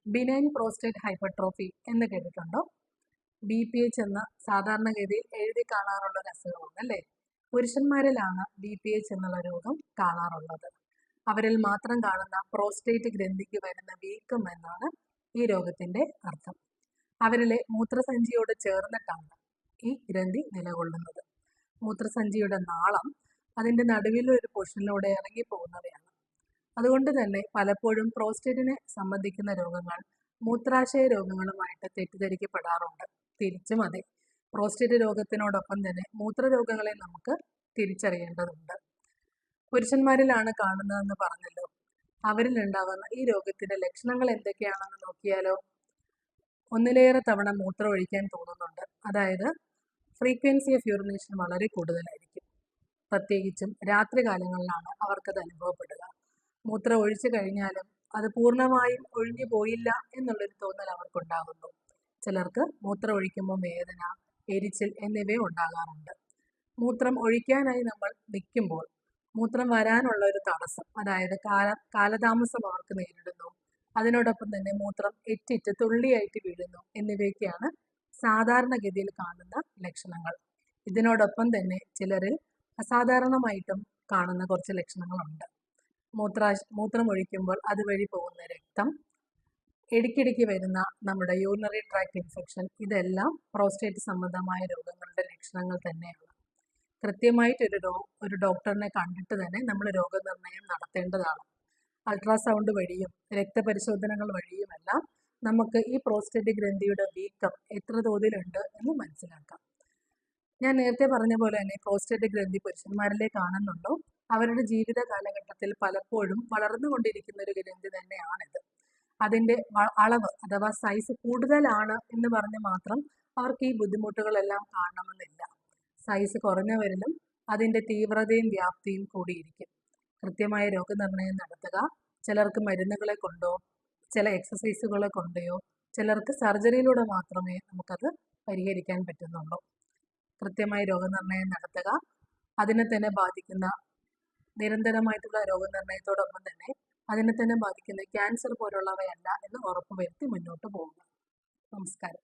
Benign prostate hypertrophy എന്ന് കേട്ടിട്ടുണ്ടോ? BPH എന്ന സാധാരണഗതിയിൽ എഴുതി കാണാറുള്ള ഒരു അസുഖമാണ് അല്ലേ? പുരുഷന്മാരിലാണ് BPH എന്നുള്ള രോഗം കാണാറുള്ളത്. അവരിൽ മാത്രം കാണുന്ന പ്രോസ്റ്റേറ്റ് ഗ്രന്ഥിക്ക് വരുന്ന വീക്കം എന്നാണ് ഈ രോഗത്തിന്റെ അർത്ഥം. അവരിലെ മൂത്രസഞ്ചിയോട് ചേർന്നിട്ടാണ് ഈ ഗ്രന്ഥി നിലകൊള്ളുന്നത്. മൂത്രസഞ്ചിയുടെ നാളം അതിന്റെ നടുവിലെ ഒരു പൊസിഷനിലൂടെ ഇറങ്ങി പോകുന്നവയാണ്. അതുകൊണ്ട് തന്നെ പലപ്പോഴും പ്രോസ്റ്റേറ്റിനെ സംബന്ധിക്കുന്ന രോഗങ്ങൾ മൂത്രാശയ രോഗങ്ങളുമായിട്ട് തെറ്റിദ്ധരിക്കപ്പെടാറുണ്ട്. തിരിച്ചും അതെ, പ്രോസ്റ്റേറ്റ് രോഗത്തിനോടൊപ്പം തന്നെ മൂത്രരോഗങ്ങളെ നമുക്ക് തിരിച്ചറിയേണ്ടതുണ്ട്. പുരുഷന്മാരിലാണ് കാണുന്നതെന്ന് പറഞ്ഞല്ലോ. അവരിൽ ഉണ്ടാകുന്ന ഈ രോഗത്തിന്റെ ലക്ഷണങ്ങൾ എന്തൊക്കെയാണെന്ന് നോക്കിയാലോ? ഒന്നിലേറെ തവണ മൂത്രം ഒഴിക്കാൻ തോന്നുന്നുണ്ട്. അതായത് ഫ്രീക്വൻസി ഓഫ് യൂറിനേഷൻ വളരെ കൂടുതലായിരിക്കും. പ്രത്യേകിച്ചും രാത്രി കാലങ്ങളിലാണ് അവർക്കത് അനുഭവപ്പെടുക. മൂത്രം ഒഴിച്ചു കഴിഞ്ഞാലും അത് പൂർണ്ണമായും ഒഴിഞ്ഞു പോയില്ല എന്നുള്ളൊരു തോന്നൽ അവർക്കുണ്ടാകുന്നു. ചിലർക്ക് മൂത്രം ഒഴിക്കുമ്പോൾ വേദന, എരിച്ചിൽ എന്നിവയും ഉണ്ടാകാറുണ്ട്. മൂത്രം ഒഴിക്കാനായി നമ്മൾ നിൽക്കുമ്പോൾ മൂത്രം വരാനുള്ള ഒരു തടസ്സം, അതായത് കാലതാമസം അവർക്ക് നേരിടുന്നു. അതിനോടൊപ്പം തന്നെ മൂത്രം എറ്റിറ്റ് തുള്ളിയായിട്ട് വീഴുന്നു എന്നിവയൊക്കെയാണ് സാധാരണഗതിയിൽ കാണുന്ന ലക്ഷണങ്ങൾ. ഇതിനോടൊപ്പം തന്നെ ചിലരിൽ അസാധാരണമായിട്ടും കാണുന്ന കുറച്ച് ലക്ഷണങ്ങളുണ്ട്. മൂത്രം ഒഴിക്കുമ്പോൾ അതുവഴി പോകുന്ന രക്തം, ഇടയ്ക്കിടയ്ക്ക് വരുന്ന നമ്മുടെ യൂറിനറി ട്രാക്ട് ഇൻഫെക്ഷൻ, ഇതെല്ലാം പ്രോസ്റ്റേറ്റ് സംബന്ധമായ രോഗങ്ങളുടെ ലക്ഷണങ്ങൾ തന്നെയാണ്. കൃത്യമായിട്ടൊരു ഡോക്ടറിനെ കണ്ടിട്ട് തന്നെ നമ്മൾ രോഗനിർണയം നടത്തേണ്ടതാണ്. അൾട്രാസൗണ്ട് വഴിയും രക്തപരിശോധനകൾ വഴിയുമെല്ലാം നമുക്ക് ഈ പ്രോസ്റ്റേറ്റ് ഗ്രന്ഥിയുടെ വീക്കം എത്ര തോതിലുണ്ട് എന്ന് മനസ്സിലാക്കാം. ഞാൻ നേരത്തെ പറഞ്ഞ പോലെ തന്നെ പ്രോസ്റ്റേറ്റ് ഗ്രന്ഥി പുരുഷന്മാരിലെ കാണുന്നുണ്ടോ? അവരുടെ ജീവിത കാലഘട്ടത്തിൽ പലപ്പോഴും വളർന്നുകൊണ്ടിരിക്കുന്ന ഒരു ഗ്രന്ഥി തന്നെയാണിത്. അതിൻ്റെ അളവ് അഥവാ സൈസ് കൂടുതലാണ് എന്ന് പറഞ്ഞ് മാത്രം അവർക്ക് ഈ ബുദ്ധിമുട്ടുകളെല്ലാം കാണണമെന്നില്ല. സൈസ് കുറഞ്ഞവരിലും അതിൻ്റെ തീവ്രതയും വ്യാപ്തിയും കൂടിയിരിക്കും. കൃത്യമായ രോഗനിർണയം നടത്തുക. ചിലർക്ക് മരുന്നുകളെ കൊണ്ടോ ചില എക്സസൈസുകളെ കൊണ്ടോ ചിലർക്ക് സർജറിയിലൂടെ മാത്രമേ നമുക്കത് പരിഹരിക്കാൻ പറ്റുന്നുള്ളൂ. കൃത്യമായി രോഗനിർണയം നടത്തുക. അതിനെ തന്നെ ബാധിക്കുന്ന നിരന്തരമായിട്ടുള്ള രോഗനിർണയത്തോടൊപ്പം തന്നെ അതിനെ തന്നെ ബാധിക്കുന്ന ക്യാൻസർ പോലുള്ളവയല്ല എന്ന് ഉറപ്പുവരുത്തി മുന്നോട്ട് പോവുക. നമസ്കാരം.